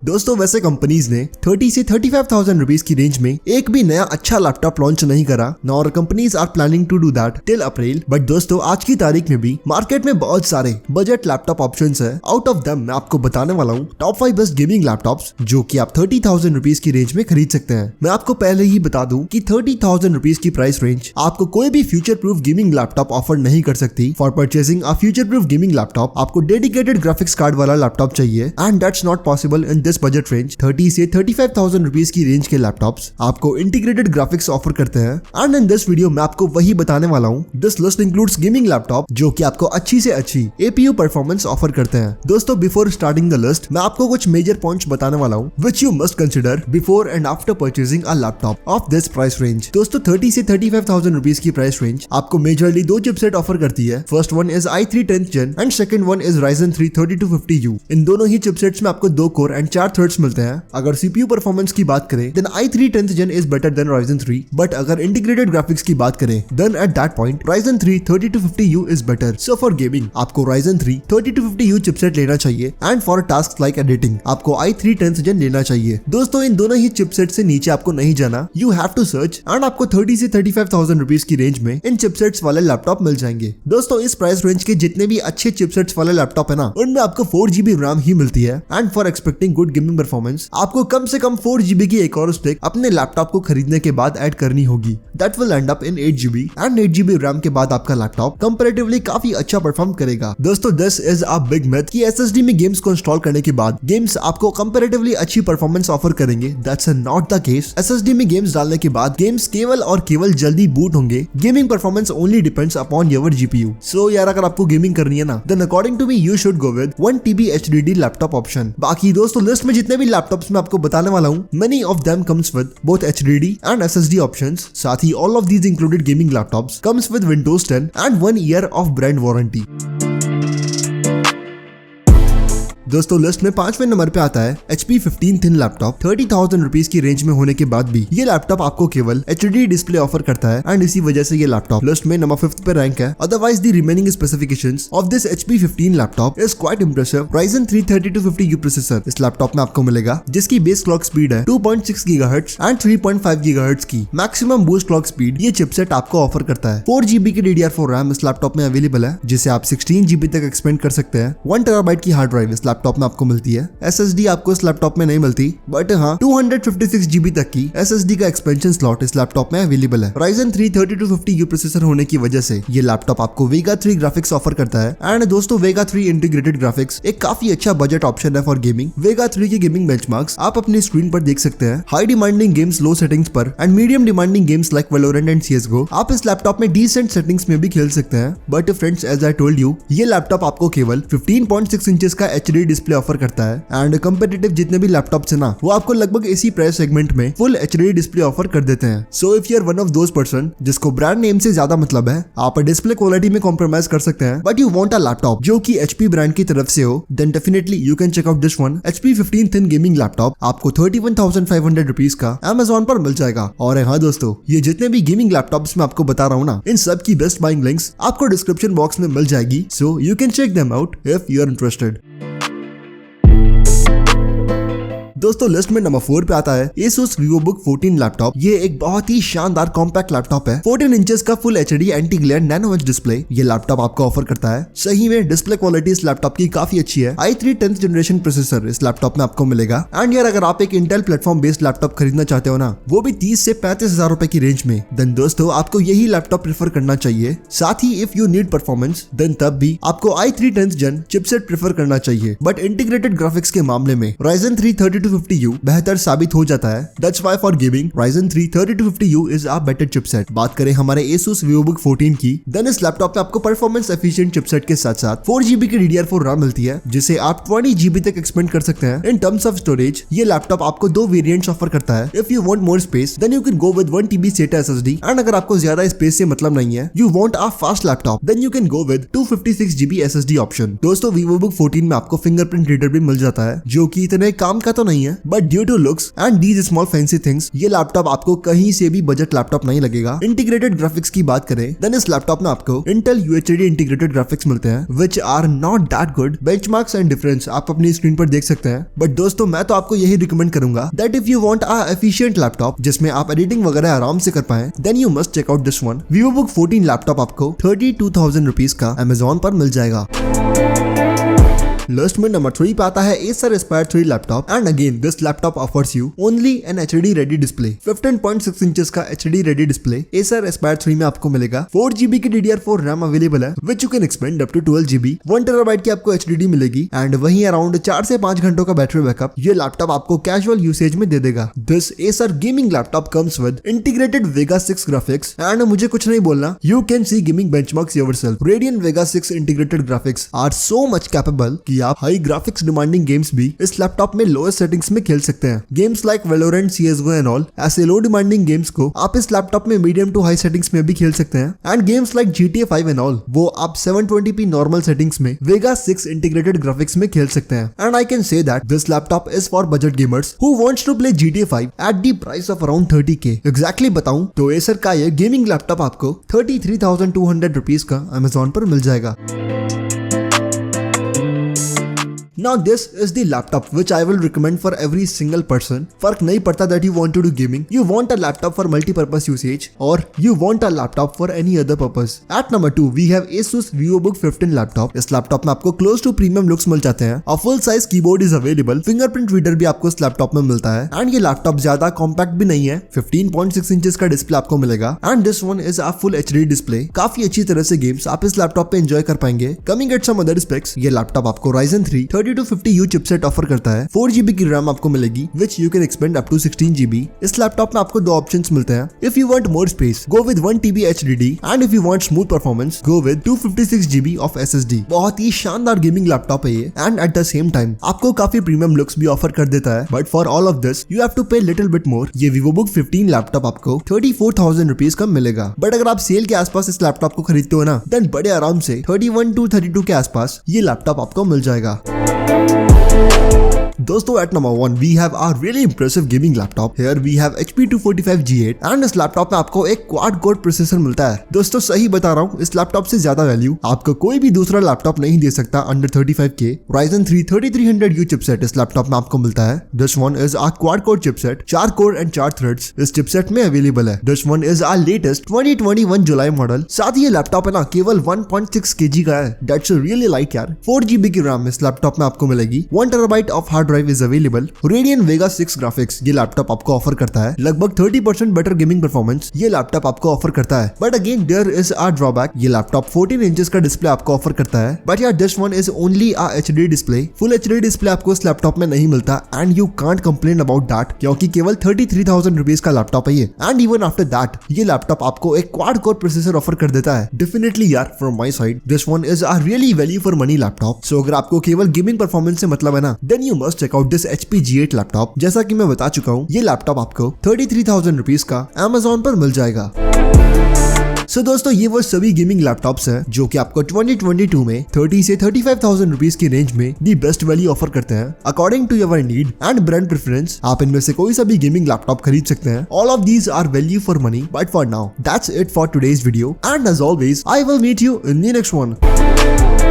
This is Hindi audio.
दोस्तों वैसे कंपनीज ने 30 से 35,000 रुपीज की रेंज में एक भी नया अच्छा लैपटॉप लॉन्च नहीं करा, nor companies are planning to do that till April. But दोस्तों आज की तारीख में भी मार्केट में बहुत सारे बजट लैपटॉप ऑप्शंस है। आउट ऑफ देम मैं आपको बताने वाला हूँ टॉप 5 बेस्ट गेमिंग लैपटॉप्स जो कि आप 30,000 रुपीज की रेंज में खरीद सकते हैं। मैं आपको पहले ही बता दूं कि 30,000 रुपीज की प्राइस रेंज आपको कोई भी future proof gaming laptop offer नहीं कर सकती। For purchasing a future proof gaming laptop आपको डेडिकेटेड ग्राफिक्स कार्ड वाला लैपटॉप चाहिए and that's not possible in this budget range. 30 से 35,000 रुपीज की रेंज के लैपटॉप्स आपको इंटीग्रेटेड ग्राफिक्स ऑफर करते हैं एंड इन दिस वीडियो मैं आपको वही बताने वाला हूँ। This list includes gaming laptop जो कि आपको अच्छी से अच्छी एपीयू परफॉर्मेंस ऑफर करते हैं। दोस्तों बिफोर स्टार्टिंग द लिस्ट मैं आपको कुछ मेजर पॉइंट्स बताने वाला हूँ which you must consider before and after purchasing a laptop off this price range. दोस्तों 30 से 35,000 रुपीज की प्राइस रेंज आपको मेजरली दो चिपसेट ऑफर करती है। First one is i3 10th gen and second one is Ryzen 3 3250U। इन दोनों ही चिपसेट्स में आपको 2 कोर एंड 4 थ्रेड्स मिलते हैं। अगर सीपीयू परफॉर्मेंस की बात करें then i3 10th gen is better than Ryzen 3, but अगर इंटीग्रेटेड ग्राफिक्स की बात करें then at that point Ryzen 3 3250U is better. So for gaming आपको Ryzen 3 3250U चिपसेट लेना चाहिए and for task like editing आपको i3 10th gen लेना चाहिए। दोस्तों इन दोनों ही चिपसेट से नीचे आपको नहीं जाना, you have to search and आपको 30 से 35,000 रुपीज की रेंज में इन चिपसेट्स वाले लैपटॉप मिल जाएंगे। दोस्तों इस प्राइस रेंज के जितने भी अच्छे चिपसेट्स वाले लैपटॉप है ना उनमें आपको 4GB रैम ही मिलती है and for expecting good gaming performance आपको कम से कम 4GB की एक और स्टिक अपने लैपटॉप को खरीदने के बाद ऐड करनी होगी। That will and up in 8GB and 8GB RAM के बाद आपका लैपटॉप कंपैरेटिवली काफी अच्छा परफॉर्म करेगा। दोस्तों this is a big myth कि SSD में गेम्स को इंस्टॉल करने के बाद गेम्स आपको कंपैरेटिवली अच्छी परफॉर्मेंस ऑफर करेंगे। That's not the case. SSD में गेम्स डालने के बाद गेम्स केवल और केवल जल्दी बूट होंगे। Gaming performance only depends upon your GPU। So यार अगर आपको गेमिंग करनी है ना then according to me you should go with 1TB HDD laptop option. बाकी दोस्तों लिस्ट में जितने भी लैपटॉप्स मैं आपको बताने वाला हूँ many of them comes with both HDD and SSD options. साथ ही all of these included gaming laptops comes with Windows 10 and 1 year of brand warranty. दोस्तों लिस्ट में 5वें नंबर पे आता है HP 15 थिन लैपटॉप। 30,000 रुपीज की रेंज में होने के बाद भी ये लैपटॉप आपको केवल HD डिस्प्ले ऑफर करता है एंड इसी वजह से ये लैपटॉप लिस्ट में नंबर 5 पे रैंक है। Otherwise the remaining specifications of this HP 15 laptop is quite impressive. Ryzen 3 3250U processor इस लैपटॉप में आपको मिलेगा जिसकी बेस क्लॉक स्पीड है 2.6 GHz एंड 3.5 GHz की मैक्सिमम बूस्ट क्लॉक स्पीड ये चिपसेट आपको ऑफर करता है। 4GB की DDR4 रैम इस लैपटॉप में अवेलेबल है जिसे आप 16GB तक एक्सपेंड कर सकते हैं। 1 TB की हार्ड ड्राइव इस लैपटॉप में आपको मिलती है। SSD आपको इस लैपटॉप में नहीं मिलती बट हाँ 256GB तक की SSD का एक्सपेंशन स्लॉट इस लैपटॉप में अवेलेबल है। Ryzen 3 3250U प्रोसेसर होने की वजह से ये लैपटॉप आपको Vega 3 ग्राफिक्स ऑफर करता है एंड दोस्तों Vega 3 इंटीग्रेटेड ग्राफिक्स एक काफी अच्छा बजट ऑप्शन है फॉर गेमिंग। Vega 3 की गेमिंग बेंचमार्क्स आप अपनी स्क्रीन पर देख सकते हैं। High demanding games low settings पर and medium demanding games like Valorant and CSGO आप इस लैपटॉप में डिसेंट सेटिंग्स में भी खेल सकते हैं। But friends as I told you ये लैपटॉप आपको केवल 15.6 इंचेस का HD डिस्प्ले ऑफर करता है एंड कंपेटिटिव जितने भी लैपटॉप्स है ना वो आपको लगभग इसी प्राइस सेगमेंट में फुल HD डिस्प्ले ऑफर कर देते हैं। So if you are one of those person जिसको ब्रांड नेम से ज्यादा मतलब है, आप डिस्प्ले क्वालिटी में कॉम्प्रोमाइज कर सकते हैं but you want a laptop जो कि HP ब्रांड की तरफ से हो, then definitely you can check out this one. HP 15 thin gaming laptop आपको 31,500 रुपीज का Amazon पर मिल जाएगा। और हाँ दोस्तों ये जितने भी गेमिंग लैपटॉप्स मैं आपको बता रहा हूँ ना इन सब की बेस्ट बाइंग लिंक्स आपको डिस्क्रिप्शन बॉक्स में मिल जाएगी। So you can check them out if you are interested. दोस्तों लिस्ट में नंबर 4 पे आता है Asus VivoBook 14 लैपटॉप। ये एक बहुत ही शानदार कॉम्पैक्ट लैपटॉप है। 14 इंचेस का full HD anti glare nano H display ये लैपटॉप आपको ऑफर करता है। सही में डिस्प्ले क्वालिटी इस लैपटॉप की काफी अच्छी है। i3 10th जनरेशन प्रोसेसर इस लैपटॉप में आपको मिलेगा एंड यार अगर आप एक इंटेल प्लेटफॉर्म बेस्ड लैपटॉप खरीदना चाहते हो ना वो भी 30 से 35,000 रुपए की रेंज में, देन दोस्तों आपको यही लैपटॉप प्रेफर करना चाहिए। साथ ही if you need performance then तब भी आपको i3 10th gen chipset prefer करना चाहिए। बट इंटीग्रेटेड ग्राफिक्स के मामले में Ryzen 3 3250U बेहतर साबित हो जाता है। That's why for gaming Ryzen 3 3250U is a better chipset। बात करें हमारे Asus VivoBook 14 की, देन इस लैपटॉप में आपको परफॉर्मेंस एफिशिएंट चिपसेट के साथ साथ 4GB की DDR4 रैम मिलती है जिसे आप 20GB तक एक्सपेंड कर सकते हैं। इन टर्म्स ऑफ स्टोरेज ये लैपटॉप आपको 2 वेरिएंट्स ऑफर करता है। If you want more space then you can go with 1TB SATA SSD and अगर आपको ज्यादा स्पेस से मतलब नहीं है, you want a fast laptop, then you can go with 256GB SSD option. दोस्तों VivoBook 14 में आपको फिंगरप्रिंट रीडर भी मिल जाता है जो कि इतने काम का तो नहीं नहीं है, but due to looks and these small fancy things ये लैपटॉप आपको कहीं से भी बजट लैपटॉप नहीं लगेगा। इंटीग्रेटेड ग्राफिक्स की बात करें देन इस लैपटॉप में आपको इंटेल UHD इंटीग्रेटेड ग्राफिक्स मिलते हैं which are not that good. Benchmarks and difference आप अपनी स्क्रीन पर देख सकते हैं, बट दोस्तों मैं तो आपको यही रिकमेंड करूंगा that if you want a efficient laptop जिसमें आप एडिटिंग वगैरह आराम से कर पाए then you must check out this one. VivoBook 14 laptop आपको 32,000 रुपीज का Amazon पर मिल जाएगा। लिस्ट में नंबर 3 पे आता है Acer Aspire 3 laptop and again this laptop offers you only an HD ready display. 15.6 inches का HD ready display Acer Aspire 3 में आपको मिलेगा। 4GB की DDR4 रैम अवेलेबल है which you can expand up to 12GB। 1 TB की आपको HDD मिलेगी एंड वहीं अराउंड 4 से 5 घंटों का बैटरी बैकअप ये लैपटॉप आपको कैजुअल यूसेज में दे देगा। This Acer gaming laptop comes with integrated Vega 6 graphics and मुझे कुछ नहीं बोलना, you can see gaming benchmarks yourself. Radeon Vega 6 integrated graphics are so much capable कि आप हाई ग्राफिक्स डिमांडिंग गेम्स भी इस लैपटॉप में लोएस्ट सेटिंग्स में खेल सकते हैं। Games like Valorant, CS:GO and all ऐसे लो डिमांडिंग गेम्स को आप इस लैपटॉप में मीडियम टू हाई सेटिंग्स में भी खेल सकते हैं and games like GTA 5 and all वो आप 720p नॉर्मल सेटिंग्स में Vega 6 इंटीग्रेटेड ग्राफिक्स में खेल सकते हैं। And I can say that this laptop is for budget gamers who wants to play GTA 5 at the price of around 30k। Exactly बताऊं तो Acer का ये गेमिंग लैपटॉप आपको 33,200 रुपीज का Amazon पर मिल जाएगा। Now this is the laptop which I will recommend for every single person। फर्क नहीं पड़ता that you want to do gaming, you want a laptop for multi-purpose usage or you want a laptop for any other purpose। At number 2 we have Asus VivoBook 15 laptop। इस लैपटॉप में आपको close to premium looks मिल जाते हैं। A full size keyboard is available। fingerprint reader भी आपको इस लैपटॉप में मिलता है एंड ये लैपटॉप ज्यादा कॉम्पैक्ट भी नहीं है। 15.6 इंचेस का डिस्प्ले आपको मिलेगा and this one is a full HD display. काफी अच्छी तरह से गेम्स आप इस लैपटॉप पे एंजॉय कर पाएंगे। Coming at some other specs ये लैपटॉप आपको Ryzen 3 3250U चिपसेट ऑफर करता है। 4GB की रैम आपको मिलेगी which you can expand up to 16GB। इस लैपटॉप में आपको दो ऑप्शंस मिलते हैं। If you want more space go with 1TB HDD and if you want smooth performance go with 256GB of SSD। बहुत ही शानदार गेमिंग लैपटॉप है ये and at the same time आपको काफी प्रीमियम लुक्स भी ऑफर कर देता है, but for all of this you have to pay little bit more. ये VivoBook 15 लैपटॉप आपको 34,000 रुपीज का मिलेगा, बट अगर आप सेल के आसपास इस लैपटॉप को खरीदते हो ना देन बड़े आराम से 31 to 32 के आसपास ये लैपटॉप आपको मिल जाएगा। दोस्तों at number 1 we have a really impressive gaming laptop। Here we have HP 245G8 and इस लैपटॉप में आपको एक क्वाड कोर प्रोसेसर मिलता है। दोस्तों सही बता रहा हूँ, इस लैपटॉप से ज्यादा वैल्यू आपको कोई भी दूसरा लैपटॉप नहीं दे सकता under 35k। Ryzen 3 3300U chipset इस लैपटॉप में आपको मिलता है। This one is a quad core chipset, 4 core and 4 threads इस चिपसेट में अवेलेबल है। This one is a latest 2021 July model. साथ ही ये लैपटॉप है ना केवल 1.6 kg का है। That's really light यार। 4GB की रैम इस लैपटॉप में आपको मिलेगी। 1 TB of hard drive is available. Radeon Vega 6 graphics ये लैपटॉप आपको ऑफर करता है। लगभग 30% बेटर गेमिंग परफॉर्मेंस ये लैपटॉप आपको ऑफर करता है, but again there is a drawback. ये लैपटॉप 14 इंचेस का डिस्प्ले आपको ऑफर करता है, बट यार this one is only a HD display. Full HD display आपको इस लैपटॉप में नहीं मिलता and you can't complain about that क्योंकि केवल 33,000 रुपीज का लैपटॉप है ये। एंड इवन आफ्टर दैट ये लैपटॉप आपको एक क्वाड कोर प्रोसेसर ऑफर कर देता है। डेफिनेटली यार from my side this one is a really value for money laptop. So अगर आपको केवल गेमिंग परफॉर्मेंस से मतलब है ना then you must check out this HP G8 laptop. जैसा कि मैं बता चुका हूँ ये लैपटॉप आपको 33,000 रुपीज का Amazon पर मिल जाएगा। सो दोस्तों ये वो सभी गेमिंग लैपटॉप्स हैं जो कि आपको 2022 में 30 से 35,000 रुपीज की रेंज में दी बेस्ट वैल्यू ऑफर करते हैं। According to your need and brand preference आप इनमें से कोई सा भी गेमिंग लैपटॉप खरीद सकते हैं। All of these are value for money, but for now that's it for today's video and as always I will meet you in the next one.